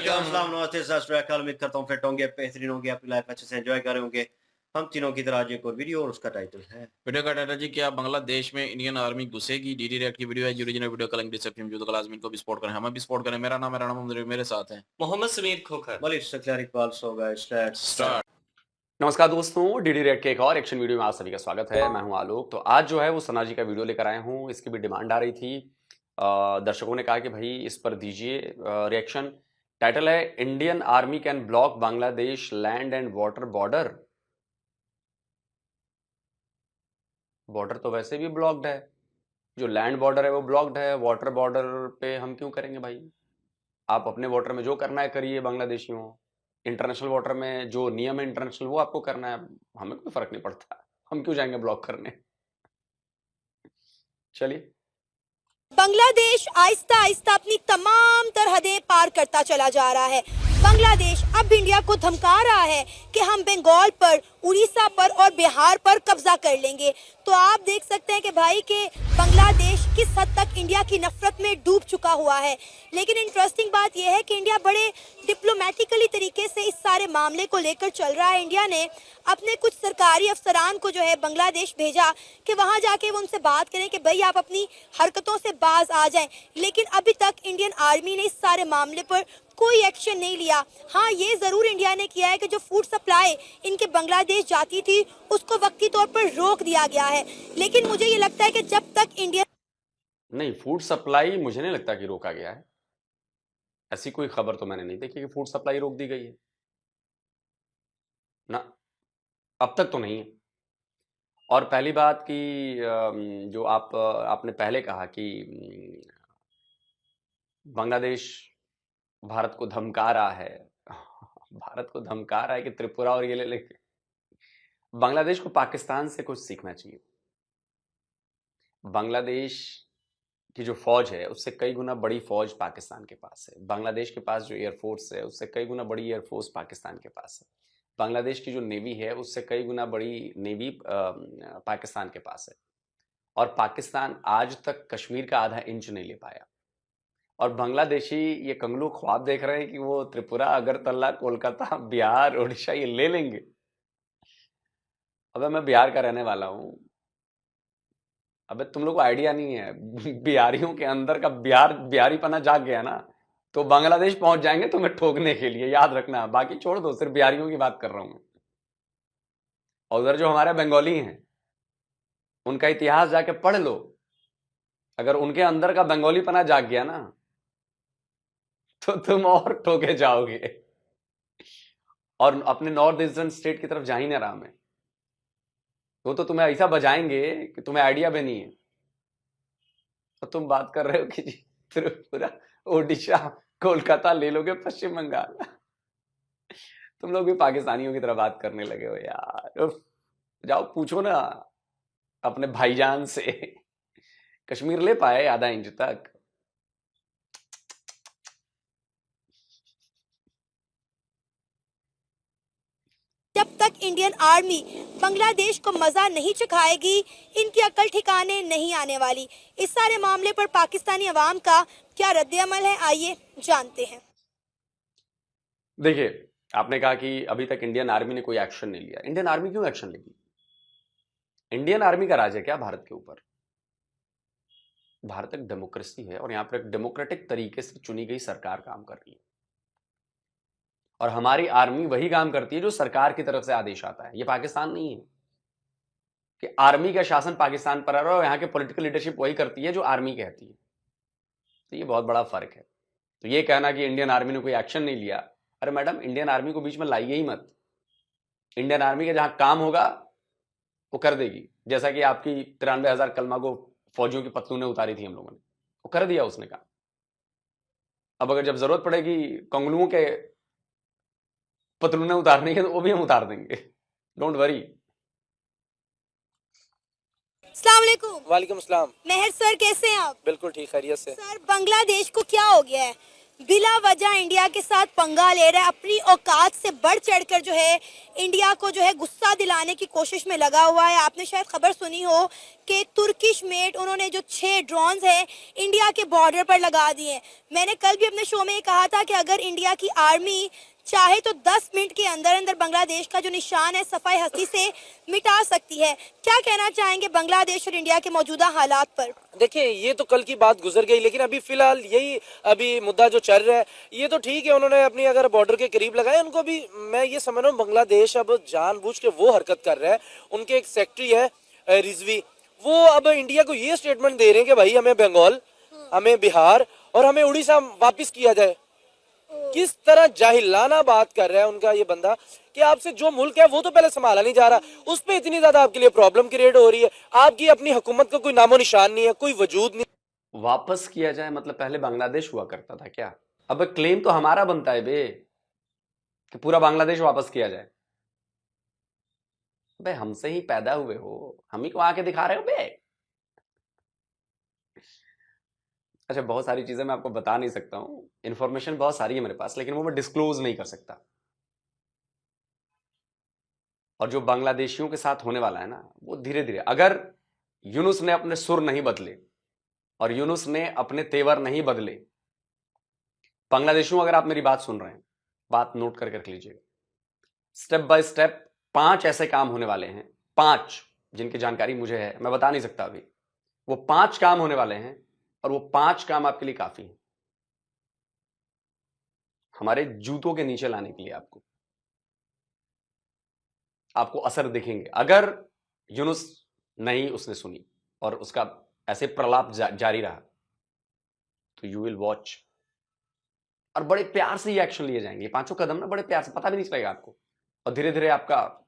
वालेकुम। अस्सलाम नमस्ते सत श्री अकाल। उम्मीद करता हूँ फिट होंगे, बेहतरीन होंगे, अपनी लाइफ अच्छे से एंजॉय कर रहे होंगे। हम तीनों की तरह आज एक और वीडियो और उसका टाइटल है वीडियो का टाइटल जी, क्या बांग्लादेश में इंडियन आर्मी घुसेगी? डीडी रिएक्ट की वीडियो है। जी ओरिजिनल वीडियो का लिंक डिस्क्रिप्शन में मौजूद है। लाज़मी इनको भी सपोर्ट करें, हमें भी सपोर्ट करें। मेरा नाम है राणा मोहम्मद, मेरे साथ हैं Mohammad Sameer Khokhar. Malik Sakhtiyar Iqbal. So guys let's start. नमस्कार दोस्तों, डीडी रेड के एक और एक्शन वीडियो में आप सभी का स्वागत है। मैं हूं आलोक। तो आज जो है वो सना जी का वीडियो लेकर आया हूं। इसकी भी डिमांड आ रही थी। दर्शकों ने कहा कि भाई इस पर दीजिए रिएक्शन। टाइटल है Indian army can block Bangladesh land and water border. Border तो वैसे भी ब्लॉक्ड है, जो लैंड बॉर्डर है वो ब्लॉक्ड है। वाटर बॉर्डर पे हम क्यों करेंगे भाई? आप अपने वाटर में जो करना है करिए बांग्लादेशियों। इंटरनेशनल वाटर में जो नियम है इंटरनेशनल वो आपको करना है, हमें कोई फर्क नहीं पड़ता। हम क्यों जाएंगे ब्लॉक करने? चलिए। बांग्लादेश आहिस्ता आहिस्ता अपनी तमाम सरहदें पार करता चला जा रहा है। बांग्लादेश अब इंडिया को धमका रहा है कि हम बंगाल पर, उड़ीसा पर और बिहार पर कब्जा कर लेंगे। तो आप देख सकते हैं कि भाई के बांग्लादेश किस हद तक इंडिया की नफरत में डूब चुका हुआ है। लेकिन इंटरेस्टिंग बात यह है कि इंडिया बड़े डिप्लोमेटिकली तरीके से इस सारे मामले को लेकर चल रहा है। इंडिया ने अपने कुछ सरकारी अफसरान को जो है बांग्लादेश भेजा कि वहां जाके वो उनसे बात करें कि भाई आप अपनी हरकतों से बाज आ जाएं। लेकिन अभी तक इंडियन आर्मी ने इस सारे मामले पर कोई एक्शन नहीं लिया। हाँ, ये जरूर इंडिया ने किया है कि जो फूड सप्लाई इनके बांग्लादेश जाती थी उसको वक्ती तौर पर रोक दिया गया है। लेकिन मुझे ये लगता है कि जब तक इंडिया नहीं, फूड सप्लाई मुझे नहीं लगता कि रोका गया है। ऐसी कोई खबर तो मैंने नहीं देखी कि फूड सप्लाई रोक दी गई है ना, अब तक तो नहीं है। और पहली बात कि जो आपने पहले कहा कि बांग्लादेश भारत को धमका रहा है। भारत को धमका रहा है कि त्रिपुरा और ये ले लेके। बांग्लादेश को पाकिस्तान से कुछ सीखना चाहिए। बांग्लादेश की जो फौज है उससे कई गुना बड़ी फौज पाकिस्तान के पास है। बांग्लादेश के पास जो एयरफोर्स है उससे कई गुना बड़ी एयरफोर्स पाकिस्तान के पास है। बांग्लादेश की जो नेवी है उससे कई गुना बड़ी नेवी पाकिस्तान के पास है। और पाकिस्तान आज तक कश्मीर का आधा इंच नहीं ले पाया। और बांग्लादेशी ये कंगलू ख्वाब देख रहे हैं कि वो त्रिपुरा, अगरतला, कोलकाता, बिहार, उड़ीसा ये ले लेंगे। अबे मैं बिहार का रहने वाला हूं। अबे तुम लोग को आइडिया नहीं है, बिहारियों के अंदर का बिहारीपना जाग गया ना, तो बांग्लादेश पहुंच जाएंगे तुम्हें ठोकने के लिए, याद रखना। बाकी छोड़ दो, सिर्फ बिहारियों की बात कर रहा हूं। और उधर जो हमारे बंगाली हैं उनका इतिहास जाके पढ़ लो। अगर उनके अंदर का बंगालीपना जाग गया ना तो तुम और ठोके जाओगे। और अपने नॉर्थ ईस्टर्न स्टेट की तरफ जा ही ना रहा मैं। वो तो तुम्हें ऐसा बजाएंगे कि तुम्हें आइडिया भी नहीं है। तो तुम बात कर रहे हो कि जी त्रिपुरा, ओडिशा, कोलकाता ले लोगे, पश्चिम बंगाल। तुम लोग भी पाकिस्तानियों की तरह बात करने लगे हो यार। जाओ पूछो ना अपने भाईजान से, कश्मीर ले पाए आधा इंच तक? जब तक इंडियन आर्मी बांग्लादेश को मजा नहीं चखाएगी इनकी अकल ठिकाने नहीं आने वाली। इस सारे मामले पर पाकिस्तानी अवाम का क्या रद्द-ए-अमल है, आइए जानते हैं। देखिए, आपने कहा कि अभी तक इंडियन आर्मी ने कोई एक्शन नहीं लिया। इंडियन आर्मी क्यों एक्शन लेगी? इंडियन आर्मी का राज है क्या भारत के ऊपर? भारत एक डेमोक्रेसी है और यहां पर एक डेमोक्रेटिक तरीके से चुनी गई सरकार काम कर रही है। और हमारी आर्मी वही काम करती है जो सरकार की तरफ से आदेश आता है। ये पाकिस्तान नहीं है कि आर्मी का शासन पाकिस्तान पर आ रहा है और यहाँ के पॉलिटिकल लीडरशिप वही करती है जो आर्मी कहती है। तो ये बहुत बड़ा फर्क है। तो ये कहना कि इंडियन आर्मी ने कोई एक्शन नहीं लिया, अरे मैडम, इंडियन आर्मी को बीच में लाइए ही मत। इंडियन आर्मी का जहां काम होगा वो कर देगी। जैसा कि आपकी 93,000 कलमा को फौजियों की पतलूनें उतारी थी हम लोगों ने, वो कर दिया उसने काम। अब अगर जब जरूरत पड़ेगी कंगलुओं के पतलूनें उतारने के तो वो भी हम उतार देंगे, डोंट वरी। अस्सलाम वालेकुम। वालेकुम सलाम। मेहर सर, कैसे हैं आप? बिल्कुल ठीक, खैरियत से। सर, बांग्लादेश को क्या हो गया है? बिला वजह इंडिया के साथ पंगा ले रहा है, अपनी औकात से बढ़ चढ़कर जो है इंडिया को जो है गुस्सा दिलाने की कोशिश में लगा हुआ है। आपने शायद खबर सुनी हो कि तुर्किश मेट उन्होंने जो 6 ड्रोन्स है इंडिया के बॉर्डर पर लगा दिए। मैंने कल भी अपने शो में ये कहा था कि अगर इंडिया की आर्मी चाहे तो 10 मिनट के अंदर अंदर बांग्लादेश का जो निशान है सफाई हस्ती से मिटा सकती है। क्या कहना चाहेंगे बांग्लादेश और इंडिया के मौजूदा हालात पर? देखिए, ये तो कल की बात गुजर गई, लेकिन अभी फिलहाल यही अभी मुद्दा जो चल रहा है ये तो ठीक है। उन्होंने अपनी अगर बॉर्डर के करीब लगाए, उनको भी मैं ये समझ रहा हूँ बांग्लादेश अब जानबूझ के वो हरकत कर रहा है। उनके एक सेक्रेटरी है रिजवी, वो अब इंडिया को ये स्टेटमेंट दे रहे हैं कि भाई हमें बंगाल, हमें बिहार और हमें उड़ीसा वापिस किया जाए। किस तरह जाहिलाना बात कर रहा है उनका ये बंदा कि आपसे जो मुल्क है वो तो पहले संभाला नहीं जा रहा, उस पर इतनी ज्यादा आपके लिए प्रॉब्लम क्रिएट हो रही है। आपकी अपनी हुकूमत का कोई नामो निशान नहीं है, कोई वजूद नहीं। वापस किया जाए मतलब पहले बांग्लादेश हुआ करता था क्या? अब क्लेम तो हमारा बनता है बे कि पूरा बांग्लादेश वापस किया जाए। बे हमसे ही पैदा हुए हो, हम ही को आके दिखा रहे हो बे। अच्छा, बहुत सारी चीजें मैं आपको बता नहीं सकता हूं, इंफॉर्मेशन बहुत सारी है मेरे पास, लेकिन वो मैं डिस्क्लोज नहीं कर सकता। और जो बांग्लादेशियों के साथ होने वाला है ना, वो धीरे धीरे, अगर यूनुस ने अपने सुर नहीं बदले और यूनुस ने अपने तेवर नहीं बदले, बांग्लादेशियों अगर आप मेरी बात सुन रहे हैं, बात नोट कर रख लीजिएगा। स्टेप बाय स्टेप 5 ऐसे काम होने वाले हैं, 5 जिनकी जानकारी मुझे है, मैं बता नहीं सकता अभी। वो 5 काम होने वाले हैं और वो 5 काम आपके लिए काफी हैं, हमारे जूतों के नीचे लाने के लिए। आपको असर दिखेंगे अगर यूनुस नहीं उसने सुनी और उसका ऐसे प्रलाप जारी रहा, तो यू विल वॉच। और बड़े प्यार से ये एक्शन लिए जाएंगे, 5 कदम ना, बड़े प्यार से, पता भी नहीं चलेगा आपको। और धीरे धीरे आपका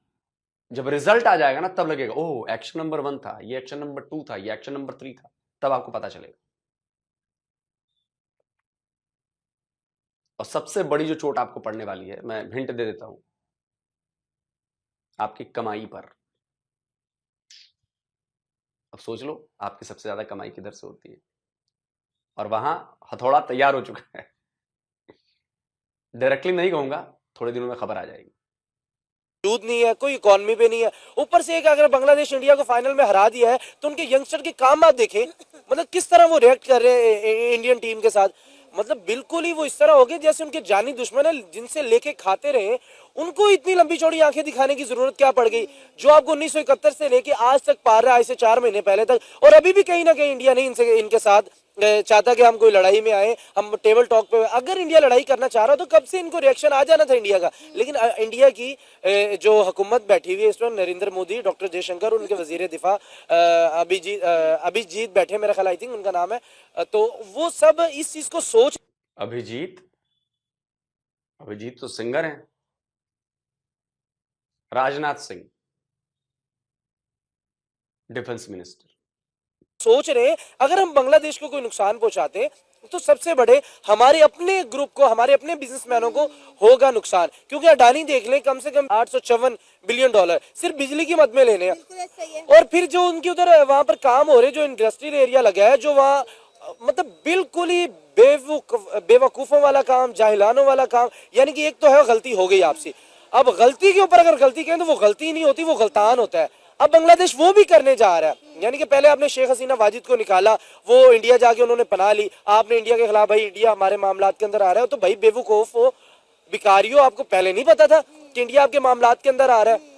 जब रिजल्ट आ जाएगा ना, तब लगेगा ओह एक्शन नंबर 1 था, ये एक्शन नंबर 2 था, ये एक्शन नंबर 3 था, तब आपको पता चलेगा। और सबसे बड़ी जो चोट आपको पड़ने वाली है, मैं हिंट दे देता हूं, आपकी कमाई पर। अब सोच लो आपकी सबसे ज्यादा कमाई किधर से होती है, और वहां हथौड़ा तैयार हो चुका है। डायरेक्टली नहीं कहूंगा, थोड़े दिनों में खबर आ जाएगी। वजूद नहीं है, कोई इकोनॉमी पे नहीं है। ऊपर से एक अगर बांग्लादेश इंडिया को फाइनल में हरा दिया है तो उनके यंगस्टर के काम आप देखें, मतलब किस तरह वो रिएक्ट कर रहे हैं इंडियन टीम के साथ। मतलब बिल्कुल ही वो इस तरह हो गए जैसे उनके जानी दुश्मन है, जिनसे लेके खाते रहे। उनको इतनी लंबी चौड़ी आंखें दिखाने की जरूरत क्या पड़ गई, जो आपको 1971 से लेके आज तक पार रहा है, इससे 4 महीने पहले तक। और अभी भी कहीं ना कहीं इंडिया नहीं इनके साथ चाहता कि हम कोई लड़ाई में आए, हम टेबल टॉक पे। अगर इंडिया लड़ाई करना चाह रहा तो कब से इनको रिएक्शन आ जाना था इंडिया का। लेकिन इंडिया की जो हुकूमत बैठी हुई है इस वक्त, नरेंद्र मोदी, डॉक्टर जयशंकर, उनके वजीर दिफा अभिजीत बैठे, मेरा ख्याल आई थिंक उनका नाम है, तो वो सब इस चीज को सोच। अभिजीत तो सिंगर हैं, राजनाथ सिंह डिफेंस मिनिस्टर। सोच रहे अगर हम बांग्लादेश को कोई नुकसान पहुंचाते तो सबसे बड़े हमारे अपने ग्रुप को, हमारे अपने बिजनेसमैनों को होगा नुकसान। क्योंकि अडानी देख लें, कम से कम $854 बिलियन सिर्फ बिजली की मद में लेने हैं। और फिर जो उनके उधर वहां पर काम हो रहे, जो इंडस्ट्रियल एरिया लगा है, जो वहाँ मतलब बिल्कुल ही बेवकूफों वाला काम, जाहिलानों वाला काम। यानी कि एक तो है गलती हो गई आपसे, अब गलती के ऊपर अगर गलती कहें तो वो गलती नहीं होती, वो गलतान होता है। अब बांग्लादेश वो भी करने जा रहा है। यानी कि पहले आपने शेख हसीना वाजिद को निकाला, वो इंडिया जाके उन्होंने पनाह ली, आपने इंडिया के खिलाफ, भाई इंडिया हमारे मामलात के अंदर आ रहा है। तो भाई बेवकूफ हो, भिखारियों, आपको पहले नहीं पता था कि इंडिया आपके मामलात के अंदर आ रहा है।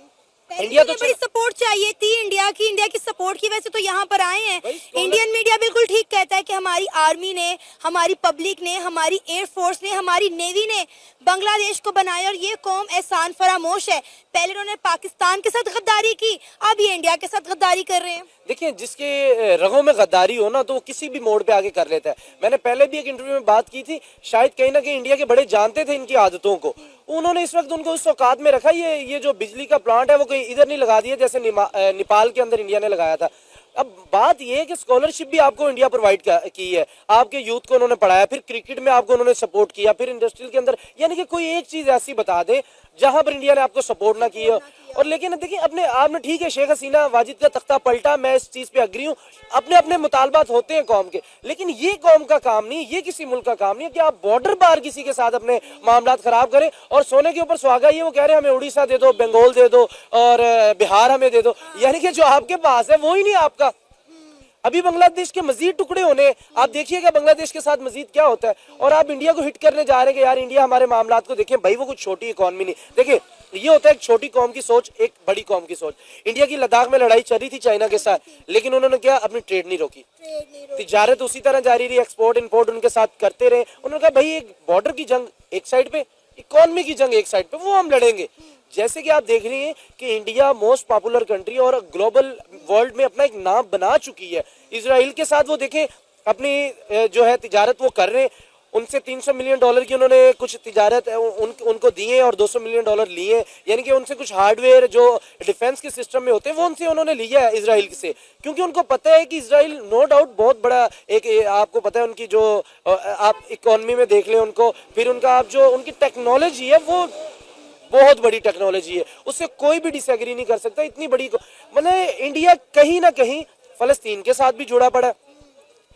इंडिया तो बड़ी सपोर्ट चाहिए थी इंडिया की सपोर्ट की वजह से तो यहाँ पर आए हैं। इंडियन मीडिया बिल्कुल ठीक कहता है कि हमारी आर्मी ने, हमारी पब्लिक ने, हमारी एयरफोर्स ने, हमारी नेवी ने बांग्लादेश को बनाया। और ये कौम एहसान फरामोश है। पहले उन्होंने पाकिस्तान के साथ गद्दारी की, अब ये इंडिया के साथ गद्दारी कर रहे हैं। देखिए, जिसके रगों में गद्दारी हो ना, तो वो किसी भी मोड़ पे आगे कर लेता है। मैंने पहले भी एक इंटरव्यू में बात की थी, शायद कहीं ना कहीं इंडिया के बड़े जानते थे इनकी आदतों को। उन्होंने इस वक्त उनको उस औकात में रखा। ये जो बिजली का प्लांट है वो कहीं इधर नहीं लगा दिया जैसे नेपाल के अंदर इंडिया ने लगाया था। अब बात यह है कि स्कॉलरशिप भी आपको इंडिया प्रोवाइड की है, आपके यूथ को उन्होंने पढ़ाया, फिर क्रिकेट में आपको उन्होंने सपोर्ट किया, फिर इंडस्ट्रियल के अंदर। यानी कि कोई एक चीज ऐसी बता दे जहां पर इंडिया ने आपको सपोर्ट ना किया। और लेकिन देखिए अपने आपने ठीक है शेख हसीना वाजिद का तख्ता पलटा, मैं इस चीज पे अग्री हूँ, अपने अपने मुतालबात होते हैं कौम के, लेकिन ये कौम का काम नहीं, ये किसी मुल्क का काम नहीं है कि आप बॉर्डर पार किसी के साथ अपने मामलात खराब करें। और सोने के ऊपर सुहागा ये वो कह रहे हैं हमें उड़ीसा दे दो, बंगाल दे दो और बिहार हमें दे दो, यानी कि जो आपके पास है वो ही नहीं आपका। अभी बांग्लादेश के मजीद टुकड़े होने, आप देखिएगा बांग्लादेश के साथ मजीद क्या होता है। और आप इंडिया को हिट करने जा रहे हैं कि यार इंडिया हमारे मामलात को देखें, भाई वो कुछ छोटी इकॉनमी नहीं। देखिए ये होता है एक छोटी कौम की सोच, एक बड़ी कौम की सोच। इंडिया की लद्दाख में लड़ाई चल रही थी चाइना के साथ, लेकिन उन्होंने क्या अपनी ट्रेड नहीं रोकी, तिजारत उसी तरह जारी रही, एक्सपोर्ट इंपोर्ट उनके साथ करते रहे। उन्होंने कहा भाई एक बॉर्डर की जंग एक साइड पे, इकॉनमी की जंग एक साइड पे, वो हम लड़ेंगे। जैसे कि आप देख रहे हैं कि इंडिया मोस्ट पॉपुलर कंट्री और ग्लोबल वर्ल्ड में अपना एक नाम बना चुकी है। इजराइल के साथ वो देखें अपनी जो है तिजारत वो कर रहे हैं, उनसे $300 मिलियन की उन्होंने कुछ तिजारत उनको दिए और $200 मिलियन लिए, यानी कि उनसे कुछ हार्डवेयर जो डिफेंस के सिस्टम में होते हैं वो उनसे उन्होंने लिया है इजराइल से, क्योंकि उनको पता है कि इजराइल नो डाउट बहुत बड़ा एक, आपको पता है उनकी जो आप इकोनॉमी में देख लें उनको, फिर उनका आप जो उनकी टेक्नोलॉजी है वो बहुत बड़ी टेक्नोलॉजी है, उससे कोई भी डिसएग्री नहीं कर सकता। इतनी बड़ी मतलब इंडिया कहीं ना कहीं फलस्तीन के साथ भी जुड़ा पड़ा,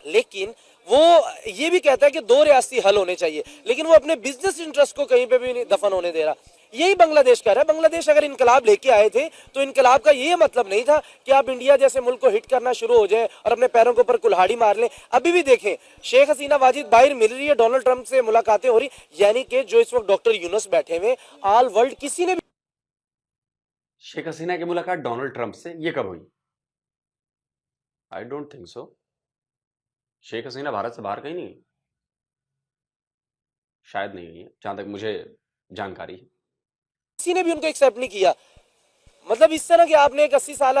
लेकिन वो ये भी कहता है कि 2 रियासती हल होने चाहिए, लेकिन वो अपने बिजनेस इंटरेस्ट को कहीं पे भी नहीं दफन होने दे रहा। यही बांग्लादेश कर रहा है। बांग्लादेश अगर इनकलाब लेके आए थे तो इनकलाब का ये मतलब नहीं था कि आप इंडिया जैसे मुल्क को हिट करना शुरू हो जाए और अपने पैरों के ऊपर कुल्हाड़ी मार लें। अभी भी देखें शेख हसीना वाजिद बाहर मिल रही है, डोनाल्ड ट्रंप से मुलाकातें हो रही, यानी कि जो इस वक्त डॉक्टर यूनुस बैठे हुए ऑल वर्ल्ड किसी ने भी शेख हसीना की मुलाकात डोनाल्ड ट्रंप से ये कब हुई? I don't think so. Sheikh Hasina Bharat से बाहर कहीं नहीं गई, शायद नहीं गई है जहां तक मुझे जानकारी है। किसी ने भी उनको एक्सेप्ट नहीं किया। मतलब इस तरह कि आपने एक 80 साल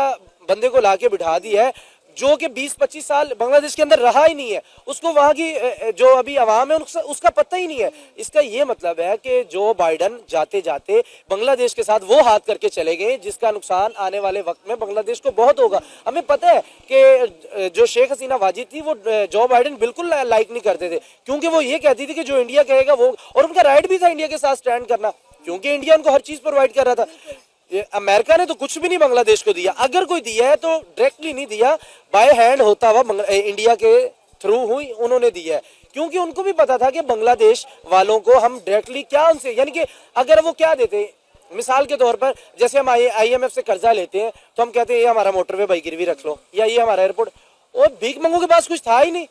बंदे को लाके बिठा दिया है जो कि 20-25 साल बांग्लादेश के अंदर रहा ही नहीं है, उसको वहां की जो अभी अवाम है उसका पता ही नहीं है। इसका ये मतलब है कि जो बाइडन जाते जाते बांग्लादेश के साथ वो हाथ करके चले गए जिसका नुकसान आने वाले वक्त में बांग्लादेश को बहुत होगा। हमें पता है कि जो शेख हसीना वाजिद थी वो जो बाइडन बिल्कुल लाइक नहीं करते थे, क्योंकि वो ये कहती थी कि जो इंडिया कहेगा वो, और उनका राइट भी था इंडिया के साथ स्टैंड करना, क्योंकि इंडिया उनको हर चीज प्रोवाइड कर रहा था। अमेरिका ने तो कुछ भी नहीं बांग्लादेश को दिया, अगर कोई दिया है तो डायरेक्टली नहीं दिया, बाय हैंड होता हुआ इंडिया के थ्रू हुई उन्होंने दिया है, क्योंकि उनको भी पता था कि बांग्लादेश वालों को हम डायरेक्टली क्या उनसे, यानी कि अगर वो क्या देते, मिसाल के तौर पर जैसे हम IMF से कर्जा लेते हैं तो हम कहते हैं ये हमारा मोटरवे भाई गिरवी रख लो या ये हमारा एयरपोर्ट, और भीख मंगों के पास कुछ था ही नहीं,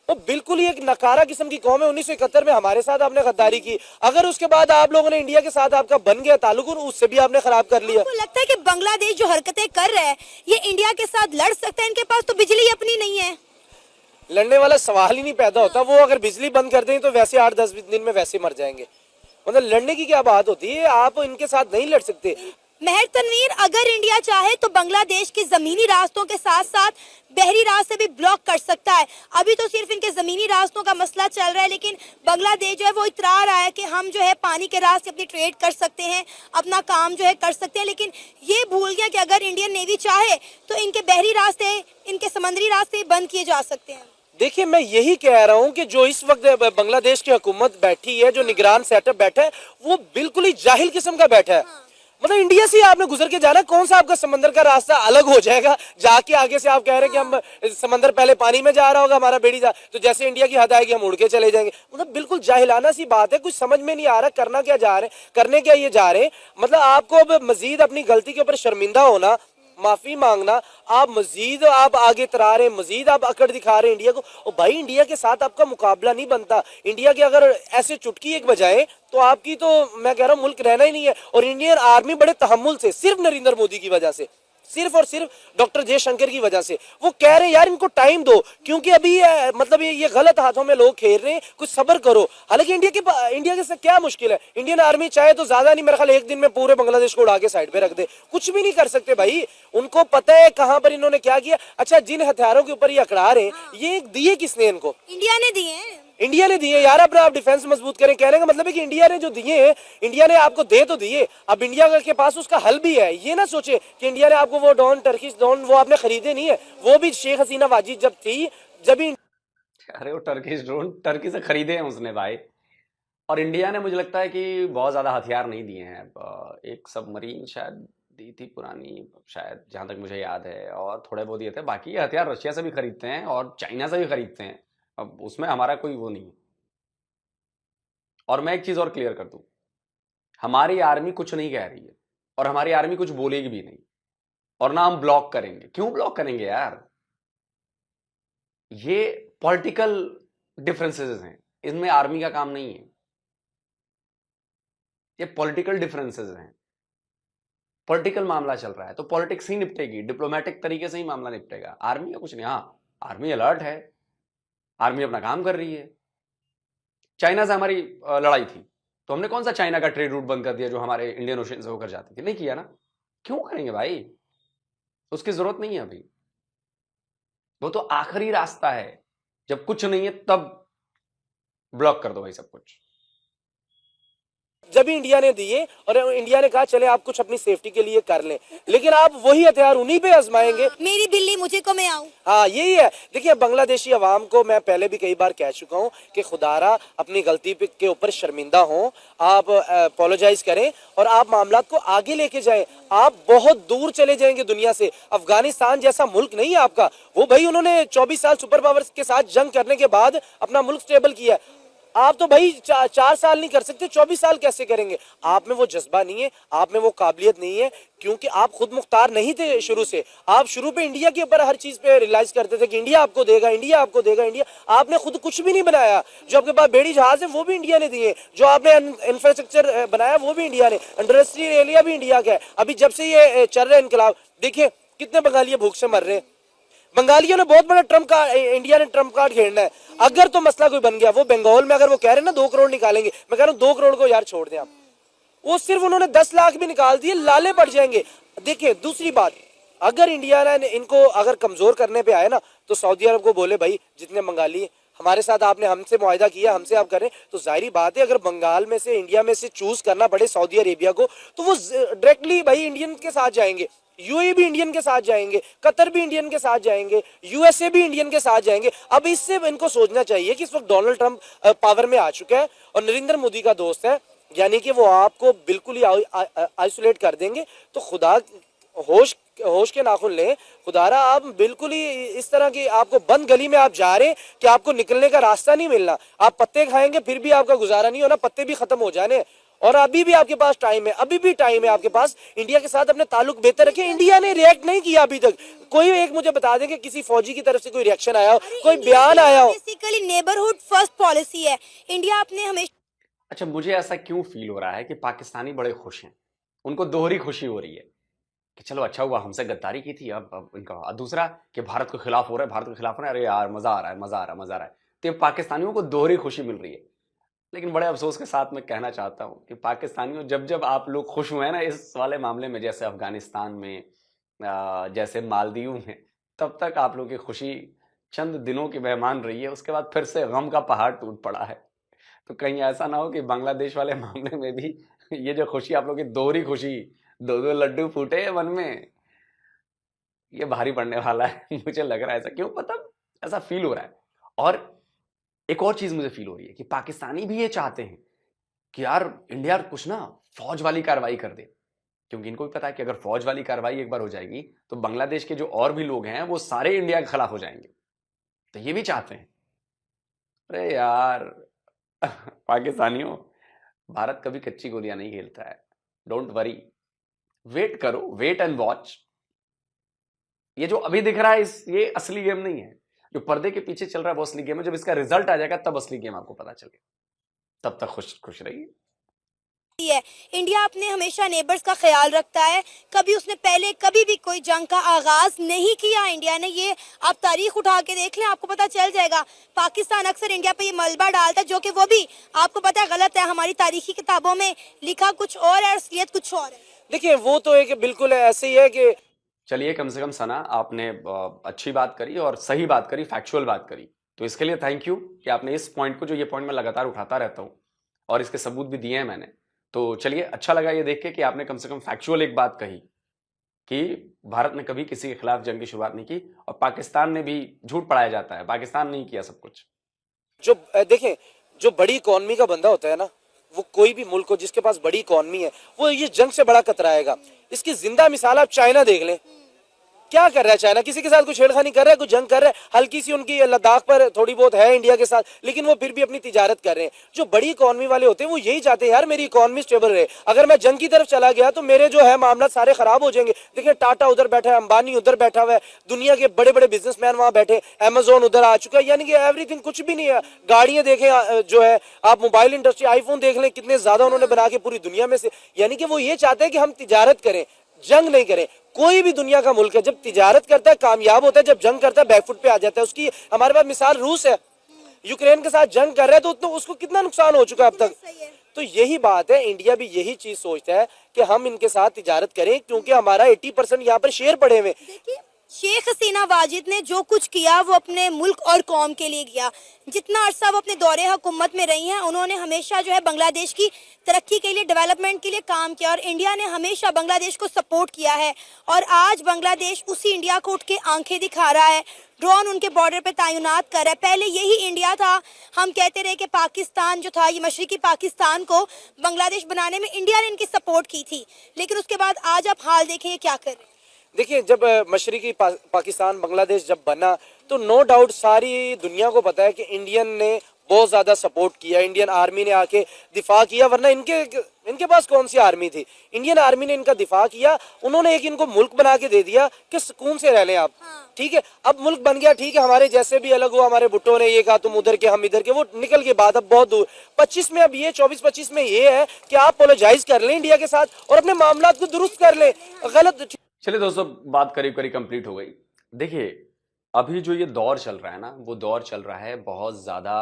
वो बिल्कुल ही एक नकारा किस्म की कौम है। 1971 में हमारे साथ आपने गद्दारी की, अगर उसके बाद आप लोगों ने इंडिया के साथ आपका बन गया ताल्लुक, उससे भी आपने खराब कर लिया। आपको लगता है कि बांग्लादेश जो हरकतें कर रहा है ये इंडिया के साथ लड़ सकता है? इनके पास तो बिजली अपनी नहीं है, लड़ने वाला सवाल ही नहीं पैदा होता। वो अगर बिजली बंद कर दें तो वैसे 8-10 दिन में वैसे मर जाएंगे, मतलब लड़ने की क्या बात होती है, आप इनके साथ नहीं लड़ सकते। महर तनवीर, अगर इंडिया चाहे तो बांग्लादेश के जमीनी रास्तों के साथ साथ बहरी रास्ते भी ब्लॉक कर सकता है। अभी तो सिर्फ इनके जमीनी रास्तों का मसला चल रहा है, लेकिन बांग्लादेश जो है वो इतरा रहा है कि हम जो है पानी के रास्ते अपनी ट्रेड कर सकते हैं, अपना काम जो है कर सकते हैं, लेकिन ये भूल गया कि अगर इंडियन नेवी चाहे तो इनके बहरी रास्ते, इनके समुद्री रास्ते बंद किए जा सकते हैं। देखिए मैं यही कह रहा हूं कि जो इस वक्त बांग्लादेश की हुकूमत बैठी है, जो निगरान सेटअप बैठा है, वो बिल्कुल ही जाहिल किस्म का बैठा है। मतलब इंडिया से आपने गुजर के जाना, कौन सा आपका समंदर का रास्ता अलग हो जाएगा जाके आगे से आप कह रहे हैं कि हम समंदर पहले पानी में जा रहा होगा हमारा बेड़ी जा, तो जैसे इंडिया की हद आएगी हम उड़ के चले जाएंगे। मतलब बिल्कुल जाहिलाना सी बात है, कुछ समझ में नहीं आ रहा करना क्या जा रहे हैं, करने क्या ये जा रहे हैं। मतलब आपको अब मजीद अपनी गलती के ऊपर शर्मिंदा होना, माफी मांगना, आप मजीद आप आगे तरा रहे हैं, मजीद आप अकड़ दिखा रहे हैं इंडिया को। और भाई इंडिया के साथ आपका मुकाबला नहीं बनता, इंडिया के अगर ऐसे चुटकी एक बजाए तो आपकी तो मैं कह रहा हूँ मुल्क रहना ही नहीं है। और इंडियन आर्मी बड़े तहम्मुल से, सिर्फ नरेंद्र मोदी की वजह से, सिर्फ और सिर्फ डॉक्टर जयशंकर की वजह से, वो कह रहे हैं यार इनको टाइम दो, क्योंकि अभी मतलब ये गलत हाथों में लोग खेल रहे हैं, कुछ सब्र करो। हालांकि इंडिया के साथ क्या मुश्किल है, इंडियन आर्मी चाहे तो ज्यादा नहीं, मेरे ख्याल एक दिन में पूरे बांग्लादेश को उड़ा के साइड पे रख दे, कुछ भी नहीं कर सकते भाई। उनको पता है कहां पर इन्होंने क्या किया। अच्छा, जिन हथियारों के ऊपर ये अकड़ा रहे हैं, ये दिए किसने इनको? इंडिया ने दिए हैं, इंडिया ने दिए यार। अपना आप डिफेंस मजबूत करें, कहने का मतलब है कि इंडिया ने जो दिए हैं, इंडिया ने आपको दे तो दिए, अब इंडिया के पास उसका हल भी है। ये ना सोचे कि इंडिया ने आपको वो टर्किश ड्रोन वो आपने खरीदे नहीं है, वो भी शेख हसीना वाजिद जब थी, जब ही अरे वो टर्किश ड्रोन टर्की से खरीदे हैं उसने भाई, और इंडिया ने मुझे लगता है कि बहुत ज़्यादा हथियार नहीं दिए हैं। एक सबमरीन शायद दी थी पुरानी, शायद जहाँ तक मुझे याद है, और थोड़े बहुत दिए थे। बाकी ये हथियार रशिया से भी खरीदते हैं और चाइना से भी खरीदते हैं। अब उसमें हमारा कोई वो नहीं है। और मैं एक चीज़ और क्लियर कर दूं, हमारी आर्मी कुछ नहीं कह रही है और हमारी आर्मी कुछ बोलेगी भी नहीं, और ना हम ब्लॉक करेंगे। क्यों ब्लॉक करेंगे यार? ये पॉलिटिकल डिफरेंसेस हैं, इनमें आर्मी का काम नहीं है। ये पॉलिटिकल डिफरेंसेस हैं, पॉलिटिकल मामला चल रहा है तो पॉलिटिक्स ही निपटेगी, डिप्लोमेटिक तरीके से ही मामला निपटेगा। आर्मी का कुछ नहीं। हाँ, आर्मी अलर्ट है, आर्मी अपना काम कर रही है। चाइना से हमारी लड़ाई थी तो हमने कौन सा चाइना का ट्रेड रूट बंद कर दिया जो हमारे इंडियन ओशन से होकर जाती थी? नहीं किया ना। क्यों करेंगे भाई? उसकी जरूरत नहीं है अभी। वो तो आखिरी रास्ता है, जब कुछ नहीं है तब ब्लॉक कर दो भाई सब कुछ। जब भी इंडिया ने दिए और इंडिया ने कहा चले आप कुछ अपनी सेफ्टी के लिए कर लें, लेकिन आप वही हथियार उन्हीं पे आजमाएंगे। मेरी बिल्ली मुझे को मैं आऊं। हाँ, यही है। देखिए, बांग्लादेशी अवाम को मैं पहले भी कई बार कह चुका हूँ कि खुदारा अपनी गलती के ऊपर शर्मिंदा हों, आप अपोलोजाइज करें और आप मामला को आगे लेके जाएं। आप बहुत दूर चले जाएंगे दुनिया से। अफगानिस्तान जैसा मुल्क नहीं है आपका। वो भाई उन्होंने 24 साल सुपर पावर्स के साथ जंग करने के बाद अपना मुल्क स्टेबल किया। आप तो भाई 4 साल नहीं कर सकते, 24 साल कैसे करेंगे? आप में वो जज्बा नहीं है, आप में वो काबिलियत नहीं है, क्योंकि आप खुद मुख्तार नहीं थे शुरू से। आप शुरू पे इंडिया के ऊपर हर चीज पे रियलाइज करते थे कि इंडिया आपको देगा, इंडिया आपको देगा, इंडिया। आपने खुद कुछ भी नहीं बनाया। जो आपके पास बेड़ी जहाज है वो भी इंडिया ने दिए, जो आपने इंफ्रास्ट्रक्चर बनाया वो भी इंडिया ने, इंडस्ट्रियल एरिया भी इंडिया का है। अभी जब से ये चल रहा है इनकलाब, देखिए कितने बंगाली भूख से मर रहे हैं। बंगालियों ने बहुत बड़ा ट्रम्प कार्ड, इंडिया ने ट्रम्प कार्ड खेलना है। अगर तो मसला कोई बन गया, वो बंगाल में अगर वो कह रहे हैं ना 2 करोड़ निकालेंगे, मैं कह रहा हूं 2 करोड़ को यार छोड़ दें आप। वो सिर्फ उन्होंने 10 लाख भी निकाल दिए, लाले पड़ जाएंगे। देखिए, दूसरी बात, अगर इंडिया ने इनको अगर कमजोर करने पे आए ना, तो सऊदी अरब को बोले भाई जितने बंगाली हमारे साथ आपने हमसे मुआहिदा किया, हमसे आप करें, तो जाहिर बात है अगर बंगाल में से इंडिया में से चूज करना पड़े सऊदी अरेबिया को, तो वो डायरेक्टली भाई इंडियन के साथ जाएंगे। यूएई भी इंडियन के साथ जाएंगे, कतर भी इंडियन के साथ जाएंगे, यूएसए भी इंडियन के साथ जाएंगे। अब इससे इनको सोचना चाहिए कि इस वक्त डोनाल्ड ट्रंप पावर में आ चुका है और नरेंद्र मोदी का दोस्त है, यानी कि वो आपको बिल्कुल ही आइसोलेट कर देंगे। तो खुदा होश के नाखून लें। खुदारा आप बिल्कुल ही इस तरह की आपको बंद गली में आप जा रहे हैं कि आपको निकलने का रास्ता नहीं मिलना। आप पत्ते खाएंगे फिर भी आपका गुजारा नहीं होना, पत्ते भी खत्म हो जाने। और अभी भी आपके पास टाइम है, अभी भी टाइम है आपके पास इंडिया के साथ अपने ताल्लुक बेहतर रखें। इंडिया ने रिएक्ट नहीं किया अभी तक। कोई एक मुझे बता दें कि किसी फौजी की तरफ से कोई रिएक्शन आया हो, कोई बयान आया हो? बेसिकली नेबरहुड फर्स्ट पॉलिसी है इंडिया अपने हमेशा। अच्छा, मुझे ऐसा क्यों फील हो रहा है कि पाकिस्तानी बड़े खुश हैं, उनको दोहरी खुशी हो रही है कि चलो अच्छा हुआ हमसे गद्दारी की थी, अब इनका दूसरा कि भारत के खिलाफ हो रहा है, भारत के खिलाफ हो रहा है, अरे यार मजा आ रहा है, मजा आ रहा है, मजा आ रहा है। तो पाकिस्तानियों को दोहरी खुशी मिल रही है। लेकिन बड़े अफसोस के साथ मैं कहना चाहता हूं कि पाकिस्तानियों, जब जब आप लोग खुश हुए ना इस वाले मामले में, जैसे अफगानिस्तान में, जैसे मालदीव में, तब तक आप लोगों की खुशी चंद दिनों की मेहमान रही है। उसके बाद फिर से गम का पहाड़ टूट पड़ा है। तो कहीं ऐसा ना हो कि बांग्लादेश वाले मामले में भी ये जो खुशी आप लोगों की दोहरी खुशी, 2-2 लड्डू फूटे मन में, ये भारी पड़ने वाला है। मुझे लग रहा है ऐसा। क्यों पता, ऐसा फील हो रहा है। और एक और चीज मुझे फील हो रही है कि पाकिस्तानी भी ये चाहते हैं कि यार इंडिया कुछ ना फौज वाली कार्रवाई कर दे, क्योंकि इनको भी पता है कि अगर फौज वाली कार्रवाई एक बार हो जाएगी तो बांग्लादेश के जो और भी लोग हैं वो सारे इंडिया के खिलाफ हो जाएंगे। तो ये भी चाहते हैं। अरे यार पाकिस्तानियों, भारत कभी कच्ची गोलियां नहीं खेलता है। डोंट वरी, वेट करो, वेट एंड वॉच। ये जो अभी दिख रहा है ये असली गेम नहीं है। जो पर्दे के पीछे चल रहा है वो असली गेम है। जब इसका रिजल्ट आ जाएगा तब असली गेम आपको पता चलेगा। तब तक खुश रहिए। इंडिया अपने हमेशा नेबर्स का ख्याल रखता है। कभी उसने पहले कभी भी कोई जंग का आगाज नहीं किया इंडिया ने। ये आप तारीख उठा के देख लें, आपको पता चल जाएगा। पाकिस्तान अक्सर इंडिया पे ये मलबा डालता है, जो कि वो भी आपको पता है गलत है। हमारी तारीखी किताबों में लिखा कुछ और है, असलियत कुछ और है। देखिए, वो तो एक बिल्कुल ऐसे ही है कि चलिए, कम से कम सना आपने अच्छी बात करी और सही बात करी, फैक्चुअल बात करी। तो इसके लिए थैंक यू कि आपने इस पॉइंट को, जो ये पॉइंट मैं लगातार उठाता रहता हूँ और इसके सबूत भी दिए हैं मैंने, तो चलिए अच्छा लगा ये देख के कि आपने कम से कम फैक्चुअल एक बात कही कि भारत ने कभी किसी के खिलाफ जंग की शुरुआत नहीं की। और पाकिस्तान ने भी, झूठ पढ़ाया जाता है, पाकिस्तान नहीं किया सब कुछ। जो देखें, जो बड़ी इकोनॉमी का बंदा होता है ना, वो कोई भी मुल्क हो जिसके पास बड़ी इकोनॉमी है, वो ये जंग से बड़ा कतराएगा। इसकी जिंदा मिसाल आप चाइना देख लें, क्या कर रहा है चाइना, किसी के साथ कुछ छेड़खानी कर रहा है, कुछ जंग कर रहा है, हल्की सी उनकी लद्दाख पर थोड़ी बहुत है इंडिया के साथ, लेकिन वो फिर भी अपनी तिजारत कर रहे हैं। जो बड़ी इकोनॉमी वाले होते हैं वो यही चाहते हैं, यार मेरी इकोनॉमी स्टेबल रहे, अगर मैं जंग की तरफ चला गया तो मेरे जो है मामला सारे खराब हो जाएंगे। देखिए टाटा उधर बैठा है, अंबानी उधर बैठा हुआ है, दुनिया के बड़े बड़े बिजनेसमैन वहां बैठे, अमेजोन उधर आ चुका है, यानी कि एवरीथिंग, कुछ भी नहीं है। गाड़ियां देखें जो है, आप मोबाइल इंडस्ट्री, आईफोन देख लें, कितने ज्यादा उन्होंने बना के पूरी दुनिया में से, यानी कि वो ये चाहते हैं कि हम तिजारत करें, जंग नहीं करें। कोई भी दुनिया का मुल्क है जब तिजारत करता है कामयाब होता है, जब जंग करता है बैकफुट पे आ जाता है। उसकी हमारे पास मिसाल रूस है, यूक्रेन के साथ जंग कर रहा है तो उसको कितना नुकसान हो चुका है अब तक। तो यही बात है, इंडिया भी यही चीज सोचता है कि हम इनके साथ तिजारत करें, क्योंकि हमारा 80% यहाँ पर शेयर पड़े हुए। देखिए शेख हसीना वाजिद ने जो कुछ किया वो अपने मुल्क और कौम के लिए किया। जितना अरसा वो अपने दौरे हुकूमत में रही हैं, उन्होंने हमेशा जो है बांग्लादेश की तरक्की के लिए, डेवलपमेंट के लिए काम किया, और इंडिया ने हमेशा बांग्लादेश को सपोर्ट किया है। और आज बांग्लादेश उसी इंडिया को उठ के आंखें दिखा रहा है, ड्रोन उनके बॉर्डर पे तैनात कर रहा है। पहले यही इंडिया था, हम कहते रहे कि पाकिस्तान जो था, ये मशरिकी पाकिस्तान को बांग्लादेश बनाने में इंडिया ने इनकी सपोर्ट की थी, लेकिन उसके बाद आज आप हाल देखें ये क्या कर रहे हैं। देखिए जब मशरिकी पाकिस्तान बांग्लादेश जब बना तो नो डाउट सारी दुनिया को पता है कि इंडियन ने बहुत ज्यादा सपोर्ट किया, इंडियन आर्मी ने आके दिफा किया, वरना इनके पास कौन सी आर्मी थी। इंडियन आर्मी ने इनका दिफा किया, उन्होंने एक इनको मुल्क बना के दे दिया कि सुकून से रह लें आप। ठीक है, अब मुल्क बन गया, ठीक है, हमारे जैसे भी अलग हुआ, हमारे भुट्टो ने ये कहा तुम उधर के हम इधर के, वो निकल के बात अब बहुत दूर। 25 में अब ये 24-25 में ये है कि आप अपोलोजाइज कर लें इंडिया के साथ और अपने मामला को दुरुस्त कर लें। गलत चलिए दोस्तों, बात करीब करीब कंप्लीट हो गई। देखिए अभी जो ये दौर चल रहा है ना, वो दौर चल रहा है बहुत ज़्यादा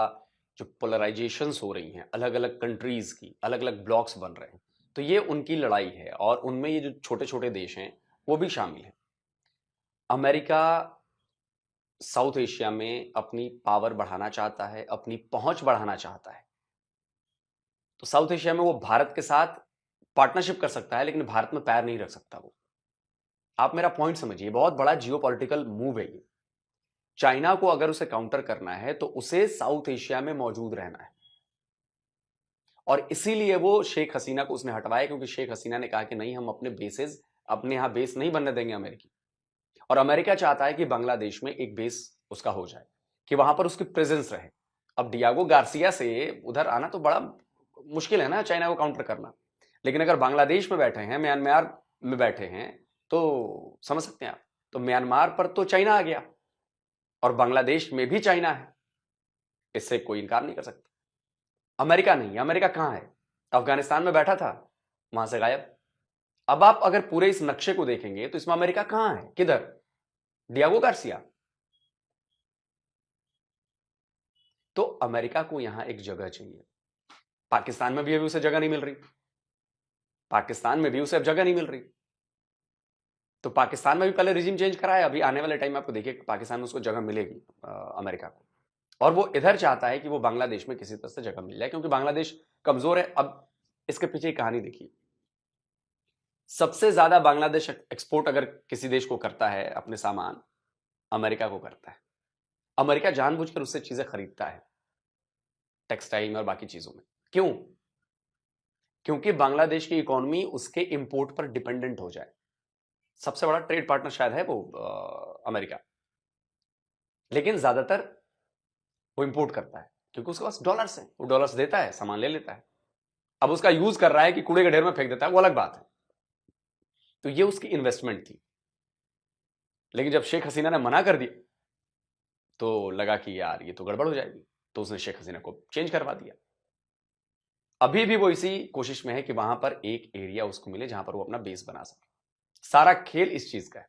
जो पोलराइजेशंस हो रही हैं, अलग अलग कंट्रीज़ की, अलग अलग ब्लॉक्स बन रहे हैं, तो ये उनकी लड़ाई है और उनमें ये जो छोटे छोटे देश हैं वो भी शामिल हैं। अमेरिका साउथ एशिया में अपनी पावर बढ़ाना चाहता है, अपनी पहुंच बढ़ाना चाहता है, तो साउथ एशिया में वो भारत के साथ पार्टनरशिप कर सकता है, लेकिन भारत में पैर नहीं रख सकता वो। आप मेरा पॉइंट समझिए, बहुत बड़ा जियोपॉलिटिकल मूव है ये। चाइना को अगर उसे काउंटर करना है तो उसे साउथ एशिया में मौजूद रहना है, और इसीलिए वो शेख हसीना को उसने हटवाया, क्योंकि शेख हसीना ने कहा कि नहीं, हम अपने बेसेस, अपने यहां बेस नहीं बनने देंगे अमेरिकी। और अमेरिका चाहता है कि बांग्लादेश में एक बेस उसका हो जाए, कि वहां पर उसकी प्रेजेंस रहे। अब डियागो गार्सिया से उधर आना तो बड़ा मुश्किल है ना, चाइना को काउंटर करना, लेकिन अगर बांग्लादेश में बैठे हैं, म्यांमार में बैठे हैं, तो समझ सकते हैं आप। तो म्यांमार पर तो चाइना आ गया और बांग्लादेश में भी चाइना है, इससे कोई इनकार नहीं कर सकता। अमेरिका नहीं, अमेरिका कहां है? अफगानिस्तान में बैठा था, वहां से गायब। अब आप अगर पूरे इस नक्शे को देखेंगे तो इसमें अमेरिका कहां है, किधर? Diego Garcia. तो अमेरिका को यहां एक जगह चाहिए। पाकिस्तान में भी अभी उसे जगह नहीं मिल रही, पाकिस्तान में भी उसे अब जगह नहीं मिल रही, तो पाकिस्तान में भी पहले रिजीम चेंज कराया, अभी आने वाले टाइम में आपको देखिए पाकिस्तान में उसको जगह मिलेगी अमेरिका को। और वो इधर चाहता है कि वो बांग्लादेश में किसी तरह से जगह मिल जाए, क्योंकि बांग्लादेश कमजोर है। अब इसके पीछे एक कहानी देखिए, सबसे ज्यादा बांग्लादेश एक्सपोर्ट अगर किसी देश को करता है अपने सामान, अमेरिका को करता है। अमेरिका जानबूझकर उससे चीजें खरीदता है, टेक्सटाइल में और बाकी चीजों में। क्यों? क्योंकि बांग्लादेश की इकोनॉमी उसके इंपोर्ट पर डिपेंडेंट हो जाए। सबसे बड़ा ट्रेड पार्टनर शायद है वो अमेरिका, लेकिन ज्यादातर वो इंपोर्ट करता है, क्योंकि उसके पास डॉलर्स हैं, वो डॉलर्स देता है, सामान ले लेता है। अब उसका यूज कर रहा है कि कूड़े के ढेर में फेंक देता है, वो अलग बात है। तो ये उसकी इन्वेस्टमेंट थी, लेकिन जब शेख हसीना ने मना कर दिया तो लगा कि यार ये तो गड़बड़ हो जाएगी, तो उसने शेख हसीना को चेंज करवा दिया। अभी भी वो इसी कोशिश में है कि वहां पर एक एरिया उसको मिले जहां पर वो अपना बेस बना सके। सारा खेल इस चीज का है,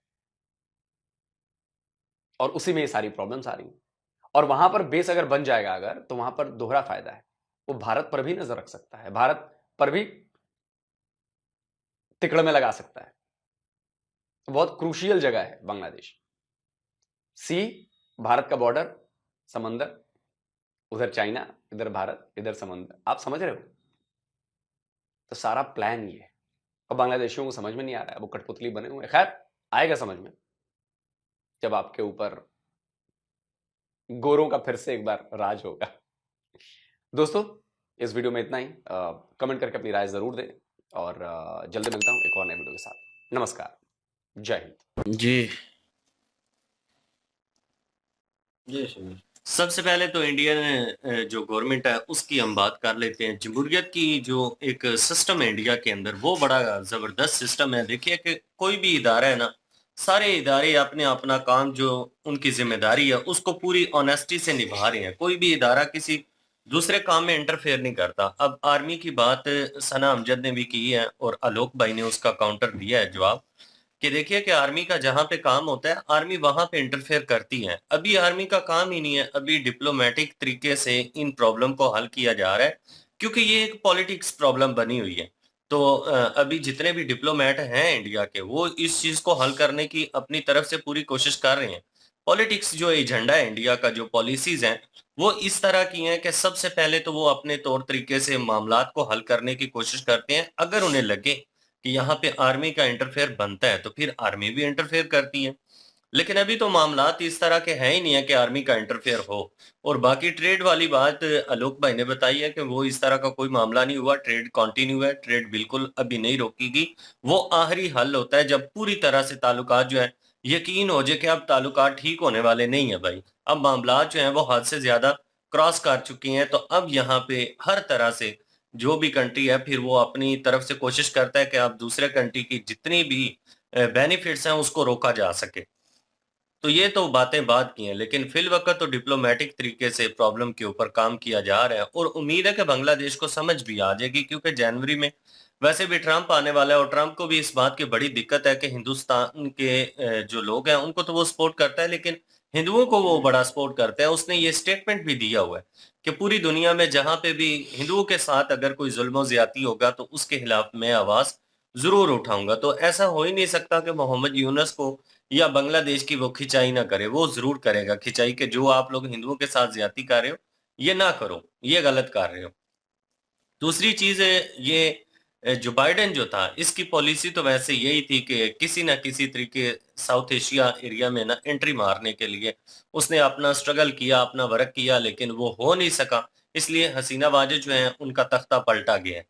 और उसी में ये सारी प्रॉब्लम्स आ रही हैं। और वहां पर बेस अगर बन जाएगा अगर, तो वहां पर दोहरा फायदा है, वो भारत पर भी नजर रख सकता है, भारत पर भी तिकड़ में लगा सकता है। बहुत क्रूशियल जगह है बांग्लादेश। सी, भारत का बॉर्डर, समंदर, उधर चाइना, इधर भारत, इधर समंदर, आप समझ रहे हो? तो सारा प्लान ये है, और बांग्लादेशियों को समझ में नहीं आ रहा है, वो कठपुतली बने हुए। खैर आएगा समझ में, जब आपके ऊपर गोरों का फिर से एक बार राज होगा। दोस्तों, इस वीडियो में इतना ही। कमेंट करके अपनी राय जरूर दें और जल्दी मिलता हूं एक और नए वीडियो के साथ। नमस्कार, जय हिंद। जी जी शमीर, सबसे पहले तो इंडियन जो गवर्नमेंट है उसकी हम बात कर लेते हैं। जमहूरियत की जो एक सिस्टम है इंडिया के अंदर, वो बड़ा ज़बरदस्त सिस्टम है। देखिए कि कोई भी इदारा है ना, सारे इदारे अपने अपना काम जो उनकी ज़िम्मेदारी है उसको पूरी ऑनेस्टी से निभा रहे हैं। कोई भी इदारा किसी दूसरे काम में इंटरफेयर नहीं करता। अब आर्मी की बात सना अमजद ने भी की है और आलोक भाई ने उसका काउंटर दिया है जवाब कि देखिए कि आर्मी का जहाँ पे काम होता है, आर्मी वहां पे इंटरफेयर करती है। अभी आर्मी का काम ही नहीं है, अभी डिप्लोमेटिक तरीके से इन प्रॉब्लम को हल किया जा रहा है, क्योंकि ये एक पॉलिटिक्स प्रॉब्लम बनी हुई है। तो अभी जितने भी डिप्लोमेट हैं इंडिया के, वो इस चीज को हल करने की अपनी तरफ से पूरी कोशिश कर रहे हैं। पॉलिटिक्स जो एजेंडा है इंडिया का, जो पॉलिसीज हैं, वो इस तरह की हैं कि सबसे पहले तो वो अपने तौर तरीके से मामलात को हल करने की कोशिश करते हैं। अगर उन्हें लगे कि यहाँ पे आर्मी का इंटरफेयर बनता है तो फिर आर्मी भी इंटरफेयर करती है। लेकिन अभी तो मामलात इस तरह के हैं ही नहीं है कि आर्मी का इंटरफेयर हो। और बाकी ट्रेड वाली बात आलोक भाई ने बताई है कि वो इस तरह का कोई मामला नहीं हुआ। ट्रेड कंटिन्यू है, ट्रेड बिल्कुल अभी नहीं रोकेगी। वो आखिरी हल होता है जब पूरी तरह से ताल्लुकात जो है, यकीन हो जाए कि अब ताल्लुकात ठीक होने वाले नहीं है भाई। अब मामलात जो है वो हद से ज्यादा क्रॉस कर चुकी हैं। तो अब यहाँ पे हर तरह से जो भी कंट्री है, फिर वो अपनी तरफ से कोशिश करता है कि अब दूसरे कंट्री की जितनी भी बेनिफिट्स हैं उसको रोका जा सके। तो ये तो बातें बात की हैं, लेकिन फिल वक्त तो डिप्लोमेटिक तरीके से प्रॉब्लम के ऊपर काम किया जा रहा है और उम्मीद है कि बांग्लादेश को समझ भी आ जाएगी, क्योंकि जनवरी में वैसे भी ट्रंप आने वाला है और ट्रंप को भी इस बात की बड़ी दिक्कत है कि हिंदुस्तान के जो लोग हैं उनको तो वो सपोर्ट करता है, लेकिन हिंदुओं को वो बड़ा सपोर्ट करता है। उसने ये स्टेटमेंट भी दिया हुआ है कि पूरी दुनिया में जहां पे भी हिंदुओं के साथ अगर कोई जुल्म ज्यादती होगा तो उसके खिलाफ मैं आवाज जरूर उठाऊंगा। तो ऐसा हो ही नहीं सकता कि मोहम्मद यूनुस को या बांग्लादेश की वो खिंचाई ना करे। वो जरूर करेगा खिंचाई कि जो आप लोग हिंदुओं के साथ ज्यादती कर रहे हो, ये ना करो, ये गलत कर रहे हो। दूसरी चीज है ये जो बाइडेन जो था, इसकी पॉलिसी तो वैसे यही थी कि किसी ना किसी तरीके साउथ एशिया एरिया में ना एंट्री मारने के लिए उसने अपना स्ट्रगल किया, अपना वर्क किया, लेकिन वो हो नहीं सका। इसलिए हसीना वाजिद जो है उनका तख्ता पलटा गया है।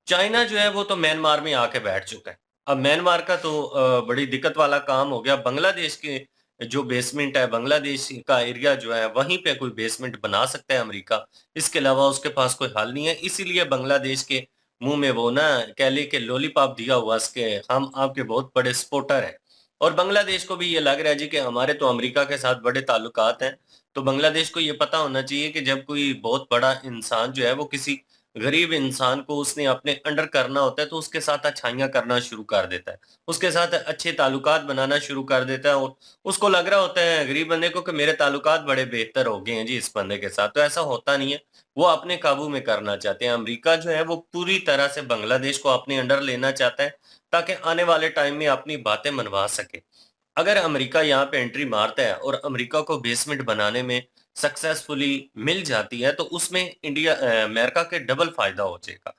चाइना जो है वो तो म्यांमार में आके बैठ चुका है। अब म्यांमार का तो बड़ी दिक्कत वाला काम हो गया। बांग्लादेश के जो बेसमेंट है, बांग्लादेश का एरिया जो है, वहीं पे कोई बेसमेंट बना सकता है अमेरिका। इसके अलावा उसके पास कोई हल नहीं है। इसीलिए बांग्लादेश के मुंह में वो ना कह ले कि लॉलीपॉप दिया हुआ इसके, हम आपके बहुत बड़े सपोर्टर हैं। और बांग्लादेश को भी ये लग रहा है जी कि हमारे तो अमेरिका के साथ बड़े ताल्लुकात हैं। तो बांग्लादेश को ये पता होना चाहिए कि जब कोई बहुत बड़ा इंसान जो है वो किसी गरीब इंसान को उसने अपने अंडर करना होता है तो उसके साथ अच्छाइयाँ करना शुरू कर देता है, उसके साथ अच्छे ताल्लुकात बनाना शुरू कर देता है। और उसको लग रहा होता है गरीब बंदे को कि मेरे ताल्लुकात बड़े बेहतर हो गए हैं जी इस बंदे के साथ। तो ऐसा होता नहीं है। वो अपने काबू में करना चाहते हैं। अमेरिका जो है वो पूरी तरह से बांग्लादेश को अपने अंडर लेना चाहता है ताकि आने वाले टाइम में अपनी बातें मनवा सके। अगर अमेरिका यहाँ पे एंट्री मारता है और अमेरिका को बेसमेंट बनाने में सक्सेसफुली मिल जाती है तो उसमें अमेरिका के डबल फायदा हो जाएगा,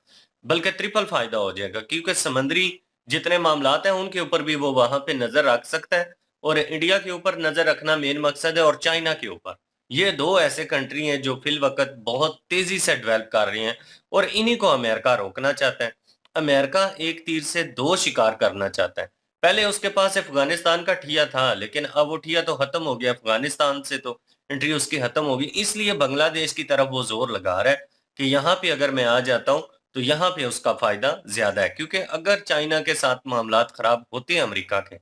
बल्कि ट्रिपल फायदा हो जाएगा, क्योंकि समंदरी जितने मामलात हैं उनके ऊपर भी वो वहां पे नजर रख सकता है। और इंडिया के ऊपर नजर रखना मेन मकसद है, और चाइना के ऊपर। ये दो ऐसे कंट्री हैं जो फिल वक्त बहुत तेजी से डेवलप कर रही हैं और इन्हीं को अमेरिका रोकना चाहता है। अमेरिका एक तीर से दो शिकार करना चाहता है। पहले उसके पास अफगानिस्तान का ठिया था, लेकिन अब वो ठिया तो खत्म हो गया। अफगानिस्तान से तो एंट्री उसकी खत्म होगी। इसलिए बांग्लादेश की तरफ वो जोर लगा रहा है कि यहाँ पे अगर मैं आ जाता हूँ तो यहाँ पे उसका फायदा ज्यादा है। क्योंकि अगर चाइना के साथ मामलात खराब होते हैं अमेरिका के,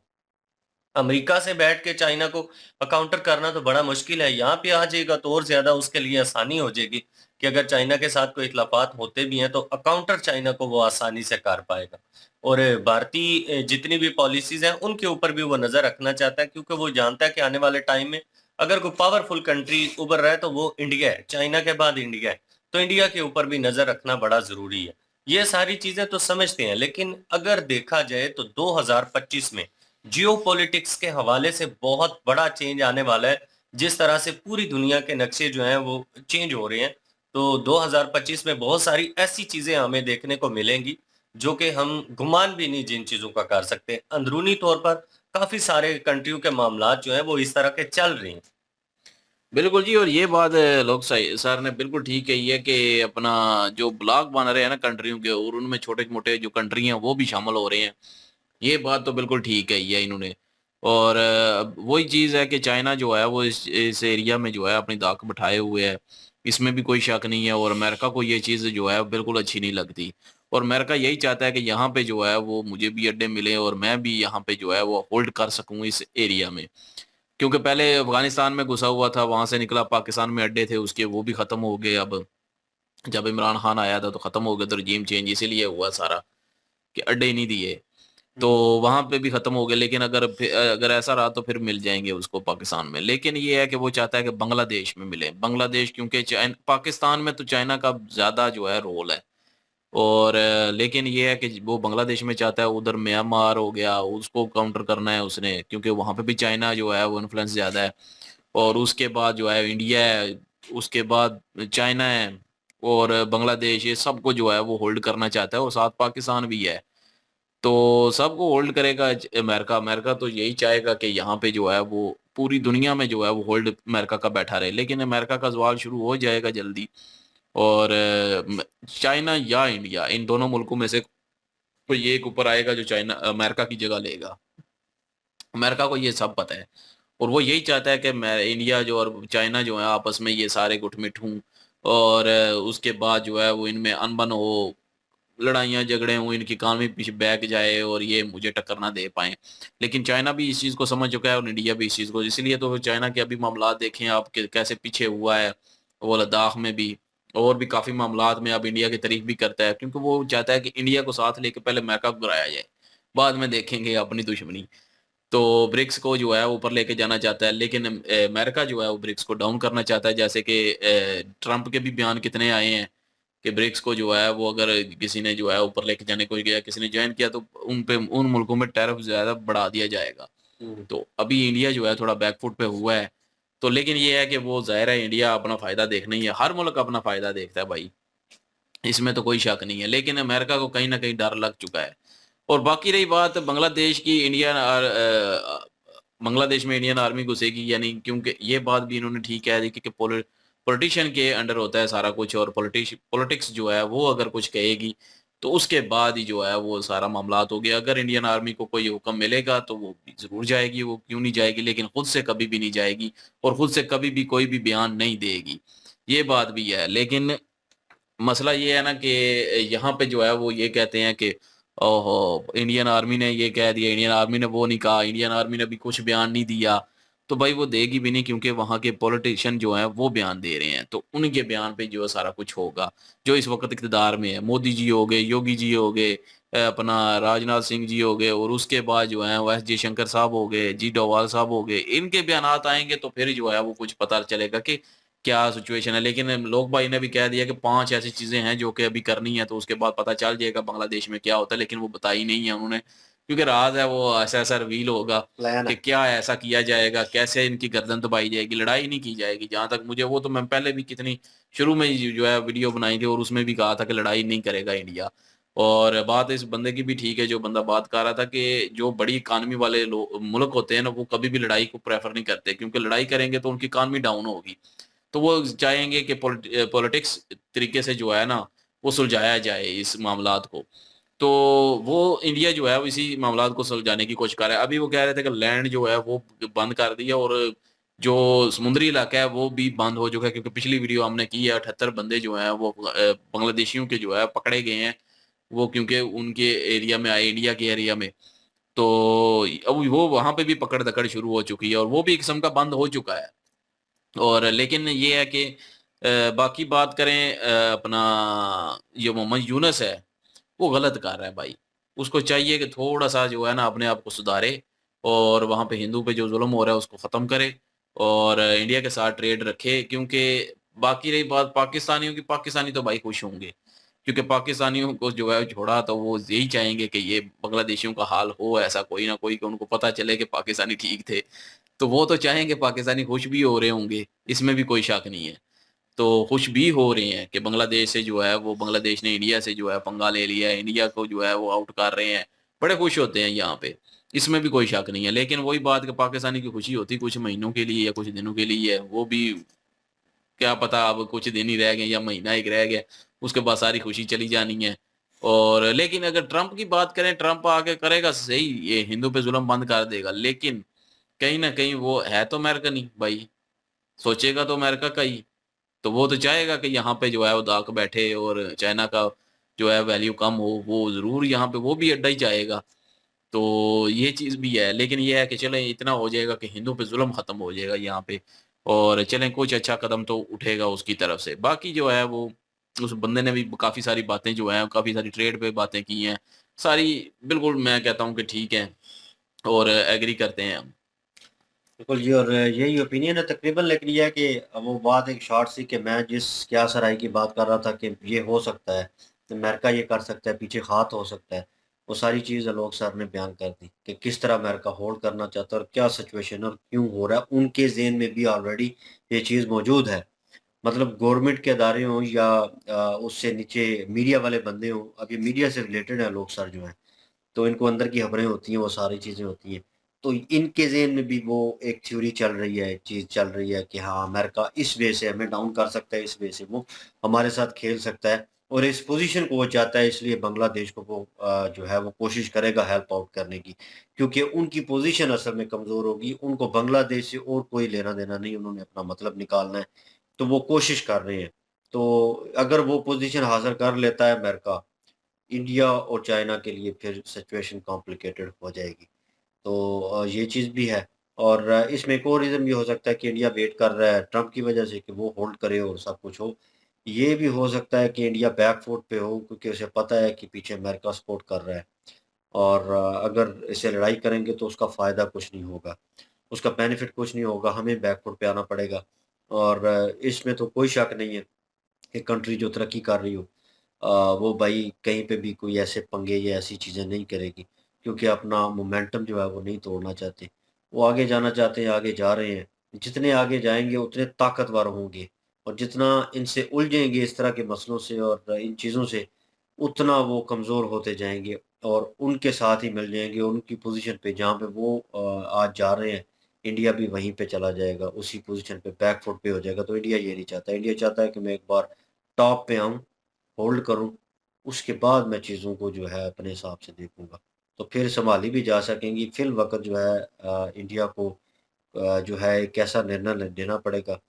अमेरिका से बैठ के चाइना को काउंटर करना तो बड़ा मुश्किल है। यहाँ पे आ जाएगा तो और ज्यादा उसके लिए आसानी हो जाएगी कि अगर चाइना के साथ कोई इख्लाफात होते भी हैं तो काउंटर चाइना को वो आसानी से कर पाएगा। और भारतीय जितनी भी पॉलिसीज हैं उनके ऊपर भी वो नजर रखना चाहता है, क्योंकि वो जानता है कि आने वाले टाइम में अगर कोई पावरफुल कंट्री उभर रहा है तो वो इंडिया है। चाइना के बाद इंडिया है, तो इंडिया के ऊपर भी नजर रखना बड़ा जरूरी है। ये सारी चीजें तो समझते हैं, लेकिन अगर देखा जाए तो 2025 में जियोपॉलिटिक्स के हवाले से बहुत बड़ा चेंज आने वाला है। जिस तरह से पूरी दुनिया के नक्शे जो हैं वो चेंज हो रहे हैं, तो 2025 में बहुत सारी ऐसी चीजें हमें देखने को मिलेंगी जो कि हम गुमान भी नहीं जिन चीजों का कर सकते। अंदरूनी तौर पर काफी सारे कंट्रियों के मामलात जो हैं वो इस तरह के चल रहे हैं। बिल्कुल जी, और ये बात लोग सही सर ने बिल्कुल ठीक कही है कि अपना जो ब्लॉक बन रहे हैं ना कंट्रियों के, और उनमें छोटे-मोटे जो कंट्री हैं वो भी शामिल हो रहे हैं। ये बात तो बिल्कुल ठीक कही है इन्होंने। और वही चीज़ है कि चाइना जो है वो इस एरिया में जो है अपनी दाक बिठाए हुए है। इसमें भी कोई शक नहीं है, और अमेरिका को ये चीज़ जो है बिल्कुल अच्छी नहीं लगती। और अमेरिका यही चाहता है कि यहाँ पे जो है वो मुझे भी अड्डे मिले और मैं भी यहाँ पे जो है वो होल्ड कर सकूँ इस एरिया में। क्योंकि पहले अफ़गानिस्तान में घुसा हुआ था, वहाँ से निकला, पाकिस्तान में अड्डे थे उसके, वो भी ख़त्म हो गए अब। जब इमरान खान आया था तो ख़त्म हो गया, तो रजीम चेंज इसीलिए हुआ सारा कि अड्डे ही नहीं दिए। तो वहाँ पे भी ख़त्म हो गए, लेकिन अगर ऐसा रहा तो फिर मिल जाएँगे उसको पाकिस्तान में। लेकिन ये है कि वो चाहता है कि बांग्लादेश में मिले। बांग्लादेश क्योंकि पाकिस्तान में तो चाइना का ज़्यादा जो है रोल है। और लेकिन ये है कि वो बांग्लादेश में चाहता है, उधर म्यांमार हो गया, उसको काउंटर करना है उसने, क्योंकि वहाँ पे भी चाइना जो है वो इन्फ्लुएंस ज़्यादा है। और उसके बाद जो है इंडिया है, उसके बाद चाइना है, और बांग्लादेश, ये सबको जो है वो होल्ड करना चाहता है, और साथ पाकिस्तान भी है। तो सबको होल्ड करेगा अमेरिका। अमेरिका तो यही चाहेगा कि यहाँ पे जो है वो पूरी दुनिया में जो है वो होल्ड अमेरिका का बैठा रहे। लेकिन अमेरिका का ज़वाल शुरू हो जाएगा जल्दी, और चाइना या इंडिया, इन दोनों मुल्कों में से कोई एक ऊपर आएगा जो चाइना अमेरिका की जगह लेगा। अमेरिका को ये सब पता है, और वो यही चाहता है कि मैं इंडिया जो और चाइना जो है आपस में ये सारे गुटमिट हों, और उसके बाद जो है वो इनमें अनबन हो, लड़ाइयाँ झगड़े हों, इनकी इकॉनमी पीछे बैक जाए और ये मुझे टक्कर ना दे पाएँ। लेकिन चाइना भी इस चीज़ को समझ चुका है, और इंडिया भी इस चीज़ को, इसीलिए तो चाइना के अभी मामलात देखें आप कि कैसे पीछे हुआ है, वो लद्दाख में भी, और भी काफ़ी मामलात में अब इंडिया की तारीफ़ भी करता है, क्योंकि वो चाहता है कि इंडिया को साथ लेके पहले अमेरिका को गिराया जाए, बाद में देखेंगे अपनी दुश्मनी। तो ब्रिक्स को जो है ऊपर लेके जाना चाहता है, लेकिन अमेरिका जो है वो ब्रिक्स को डाउन करना चाहता है। जैसे कि ट्रंप के भी बयान कितने आए हैं कि ब्रिक्स को जो है वो अगर किसी ने जो है ऊपर लेके जाने को गया, किसी ने जॉइन किया, तो उन पे उन मुल्कों में टैरिफ ज़्यादा बढ़ा दिया जाएगा। हुँ। तो अभी इंडिया जो है थोड़ा बैकफुट पे हुआ है। तो लेकिन ये है कि वो ज़ाहिर है इंडिया अपना फ़ायदा देखना ही है, हर मुल्क अपना फ़ायदा देखता है भाई, इसमें तो कोई शक नहीं है। लेकिन अमेरिका को कहीं न कहीं डर लग चुका है। और बाकी रही बात बांग्लादेश की, बांग्लादेश में इंडियन आर्मी घुसेगी यानी, क्योंकि ये बात भी इन्होंने ठीक कह दी कि पॉलिटिशियन के अंडर होता है सारा कुछ, और पॉलिटिक्स जो है वो अगर कुछ कहेगी तो उसके बाद ही जो है वो सारा मामलात हो गया। अगर इंडियन आर्मी को कोई हुक्म मिलेगा तो वो भी ज़रूर जाएगी, वो क्यों नहीं जाएगी, लेकिन खुद से कभी भी नहीं जाएगी, और खुद से कभी भी कोई भी बयान नहीं देगी। ये बात भी है। लेकिन मसला ये है ना कि यहाँ पे जो है वो ये कहते हैं कि ओहो! इंडियन आर्मी ने ये कह दिया, इंडियन आर्मी ने वो नहीं कहा, इंडियन आर्मी ने भी कुछ बयान नहीं दिया। तो भाई वो देगी भी नहीं, क्योंकि वहाँ के पॉलिटिशियन जो हैं वो बयान दे रहे हैं। तो उनके बयान पे जो है सारा कुछ होगा, जो इस वक़्त इक़्तिदार में है। मोदी जी हो गए, योगी जी हो गए, अपना राजनाथ सिंह जी हो गए, और उसके बाद जो हैं वो एस जयशंकर साहब हो गए, जी डोभाल साहब हो गए। इनके बयानात आएँगे तो फिर जो है वो कुछ पता चलेगा कि क्या सिचुएशन है। लेकिन लोग भाई ने भी कह दिया कि 5 ऐसी चीज़ें हैं जो कि अभी करनी है, तो उसके बाद पता चल जाएगा बांग्लादेश में क्या होता है, लेकिन वो बताई नहीं है उन्होंने, क्योंकि राज़ है, वो ऐसा-ऐसा रिवील होगा प्लान कि है। क्या ऐसा किया जाएगा, कैसे इनकी गर्दन दबाई जाएगी, लड़ाई नहीं की जाएगी। जहाँ तक मुझे, वो तो मैं पहले भी कितनी शुरू में ही जो है वीडियो बनाई थी, और उसमें भी कहा था कि लड़ाई नहीं करेगा इंडिया। और बात इस बंदे की भी ठीक है, जो बंदा बात कर रहा था कि जो बड़ी इकॉनमी वाले मुल्क होते हैं ना, वो कभी भी लड़ाई को प्रेफ़र नहीं करते, क्योंकि लड़ाई करेंगे तो उनकी इकॉनमी डाउन होगी। तो वो चाहेंगे कि पॉलिटिक्स तरीके से जो है ना, वो सुलझाया जाए इस मामलात को। तो वो इंडिया जो है वो इसी मामलात को सुलझाने की कोशिश कर रहा है। अभी वो कह रहे थे कि लैंड जो है वो बंद कर दिया, और जो समुद्री इलाका है वो भी बंद हो चुका है, क्योंकि पिछली वीडियो हमने की है, 78 बंदे जो हैं वो बांग्लादेशियों के जो है पकड़े गए हैं। वो क्योंकि उनके एरिया में आए, इंडिया के एरिया में। तो अब वो वहाँ पे भी पकड़-दकड़ शुरू हो चुकी है, और वो भी एक किस्म का बंद हो चुका है। और लेकिन ये है कि बाकी बात करें, अपना ये मोहम्मद यूनुस है, वो गलत कर रहा है भाई। उसको चाहिए कि थोड़ा-सा जो है ना अपने आप को सुधारे, और वहाँ पे हिंदू पे जो ज़ुल्म हो रहा है उसको ख़त्म करे, और इंडिया के साथ ट्रेड रखे, क्योंकि बाकी रही बात पाकिस्तानियों की, पाकिस्तानी तो भाई खुश होंगे। क्योंकि पाकिस्तानियों को जो है छोड़ा, तो वो यही चाहेंगे कि ये बांग्लादेशियों का हाल हो ऐसा कोई ना कोई, कि उनको पता चले कि पाकिस्तानी ठीक थे। तो वो तो चाहेंगे पाकिस्तानी खुश भी हो रहे होंगे, इसमें भी कोई शक नहीं है। तो खुश भी हो रहे हैं कि बांग्लादेश से जो है वो, बांग्लादेश ने इंडिया से जो है पंगा ले लिया है, इंडिया को जो है वो आउट कर रहे हैं, बड़े खुश होते हैं यहाँ पे। इसमें भी कोई शक नहीं है। लेकिन वही बात कि पाकिस्तानी की खुशी होती कुछ महीनों के लिए या कुछ दिनों के लिए है, वो भी क्या पता अब कुछ दिन ही रह गए या महीना एक रह गया, उसके बाद सारी खुशी चली जानी है। और लेकिन अगर ट्रंप की बात करें, ट्रंप आके करेगा सही, ये हिंदू पे जुल्म बंद कर देगा, लेकिन कहीं न कहीं वो है तो अमेरिकन ही भाई, सोचेगा तो अमेरिका का ही। तो वो तो चाहेगा कि यहाँ पे जो है वो दाक बैठे और चाइना का जो है वैल्यू कम हो, वो ज़रूर यहाँ पे वो भी अड्डा ही चाहेगा। तो ये चीज़ भी है, लेकिन ये है कि चलें इतना हो जाएगा कि हिंदू पे ज़ुल्म ख़त्म हो जाएगा यहाँ पे और चलें कुछ अच्छा कदम तो उठेगा उसकी तरफ से। बाकी जो है वो उस बंदे ने भी काफ़ी सारी बातें जो हैं, काफ़ी सारी ट्रेड पे बातें की हैं, सारी बिल्कुल मैं कहता हूँ कि ठीक हैं और एग्री करते हैं हम। बिल्कुल जी, और यही ओपिनियन है तकरीबन, लेकिन ये है कि वो बात एक शॉर्ट सी कि मैं जिस क्या सराय की बात कर रहा था कि ये हो सकता है, तो अमेरिका ये कर सकता है, पीछे हाथ हो सकता है, वो सारी चीज़ आलोक सर ने बयान कर दी कि किस तरह अमेरिका होल्ड करना चाहता है और क्या सिचुएशन और क्यों हो रहा है। उनके ज़हन में भी ऑलरेडी ये चीज़ मौजूद है। मतलब गवर्नमेंट के अदारे हों या उससे नीचे मीडिया वाले बंदे हों, अब ये मीडिया से रिलेटेड है आलोक सर जो हैं। तो इनको अंदर की खबरें होती हैं, वो सारी चीज़ें होती हैं। तो इनके ज़हन में भी वो एक थ्योरी चल रही है, एक चीज़ चल रही है कि हाँ, अमेरिका इस वे से हमें डाउन कर सकता है, इस वे से वो हमारे साथ खेल सकता है और इस पोज़ीशन को वो चाहता है, इसलिए बांग्लादेश को वो जो है वो कोशिश करेगा हेल्प आउट करने की। क्योंकि उनकी पोज़ीशन असल में कमज़ोर होगी, उनको बांग्लादेश से और कोई लेना-देना नहीं, उन्होंने अपना मतलब निकालना है, तो वो कोशिश कर रहे हैं। तो अगर वो पोज़ीशन हासिल कर लेता है अमेरिका, इंडिया और चाइना के लिए फिर सिचुएशन कॉम्प्लिकेटेड हो जाएगी। तो ये चीज़ भी है और इसमें एक और रीज़न भी हो सकता है कि इंडिया वेट कर रहा है ट्रंप की वजह से कि वो होल्ड करे और सब कुछ हो। ये भी हो सकता है कि इंडिया बैक फुट पे हो क्योंकि उसे पता है कि पीछे अमेरिका सपोर्ट कर रहा है और अगर इसे लड़ाई करेंगे तो उसका फ़ायदा कुछ नहीं होगा, उसका बेनिफिट कुछ नहीं होगा, हमें बैक फुट पे आना पड़ेगा और इसमें तो कोई शक नहीं है कि कंट्री जो तरक्की कर रही हो वो भाई कहीं पे भी कोई ऐसे पंगे या ऐसी चीज़ें नहीं करेगी क्योंकि अपना मोमेंटम जो है वो नहीं तोड़ना चाहते। वो आगे जाना चाहते हैं, आगे जा रहे हैं। जितने आगे जाएँगे उतने ताकतवर होंगे और जितना इनसे उलझेंगे इस तरह के मसलों से और इन चीज़ों से, उतना वो कमज़ोर होते जाएँगे और उनके साथ ही मिल जाएँगे। उनकी पोज़ीशन पे जहाँ पे वो आज जा रहे हैं, इंडिया भी वहीं पे चला जाएगा, उसी पोज़ीशन पे बैक फुट पे हो जाएगा। तो इंडिया ये नहीं चाहता। इंडिया चाहता है कि मैं एक बार टॉप पे आऊँ, होल्ड करूँ, उसके बाद मैं चीज़ों को जो है अपने हिसाब से देखूँगा। तो फिर सँभाली भी जा सकेंगी, फ़िल वक़्त जो है इंडिया को जो है एक ऐसा निर्णय लेना पड़ेगा,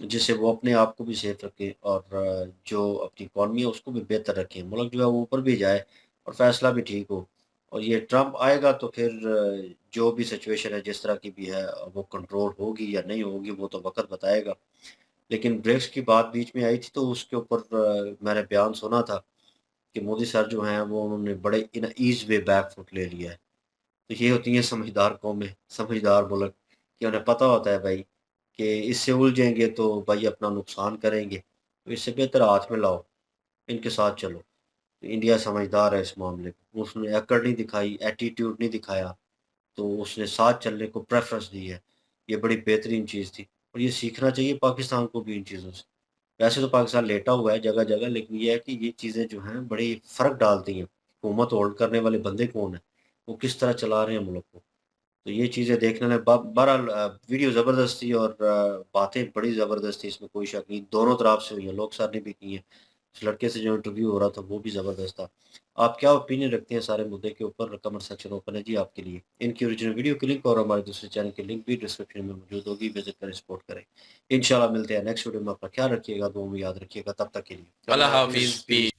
जिससे वो अपने आप को भी सेफ रखे और जो अपनी इकॉनमी है उसको भी बेहतर रखें। मुल्क जो है वो ऊपर भी जाए और फ़ैसला भी ठीक हो। और ये ट्रंप आएगा तो फिर जो भी सिचुएशन है जिस तरह की भी है वो कंट्रोल होगी या नहीं होगी वो तो वक़्त बताएगा। लेकिन ब्रिक्स की बात बीच में आई थी तो उसके ऊपर मैंने बयान सुना था कि मोदी सर जो हैं वो उन्होंने बड़े इन ईज़ वे बैक फुट ले लिया है। तो ये होती हैं समझदार कौमें, समझदार मुल्क कि उन्हें पता होता है भाई कि इससे उलझेंगे तो भाई अपना नुकसान करेंगे। तो इससे बेहतर हाथ में लाओ, इनके साथ चलो। तो इंडिया समझदार है इस मामले में। उसने अकड़ नहीं दिखाई, एटीट्यूड नहीं दिखाया, तो उसने साथ चलने को प्रेफ़रेंस दी है। ये बड़ी बेहतरीन चीज़ थी और ये सीखना चाहिए पाकिस्तान को भी इन चीज़ों से। वैसे तो पाकिस्तान लेटा हुआ है जगह-जगह लेकिन ये है कि ये चीज़ें जो हैं बड़ी फ़र्क डालती हैं। हुकूमत होल्ड करने वाले बंदे कौन हैं? वो किस तरह चला रहे हैं मुल्क को? तो ये चीज़ें देखने में बहरहाल वीडियो ज़बरदस्त थी और बातें बड़ी ज़बरदस्त थी इसमें कोई शक नहीं। दोनों तरफ से हुई हैं, लोग सर ने भी की हैं। उस लड़के से जो इंटरव्यू हो रहा था वो भी ज़बरदस्त था। आप क्या ओपिनियन रखते हैं सारे मुद्दे के ऊपर? कमेंट सेक्शन ओपन है जी आपके लिए। इनकी ओरिजिनल वीडियो की लिंक और हमारे दूसरे चैनल की लिंक भी डिस्क्रिप्शन में मौजूद होगी। विज़िट करें, सपोर्ट करें। इंशाल्लाह मिलते हैं नेक्स्ट वीडियो में। अपना ख्याल रखिएगा, दुआ में याद रखिएगा। तब तक के लिए अल्लाह हाफ़िज़। पीस।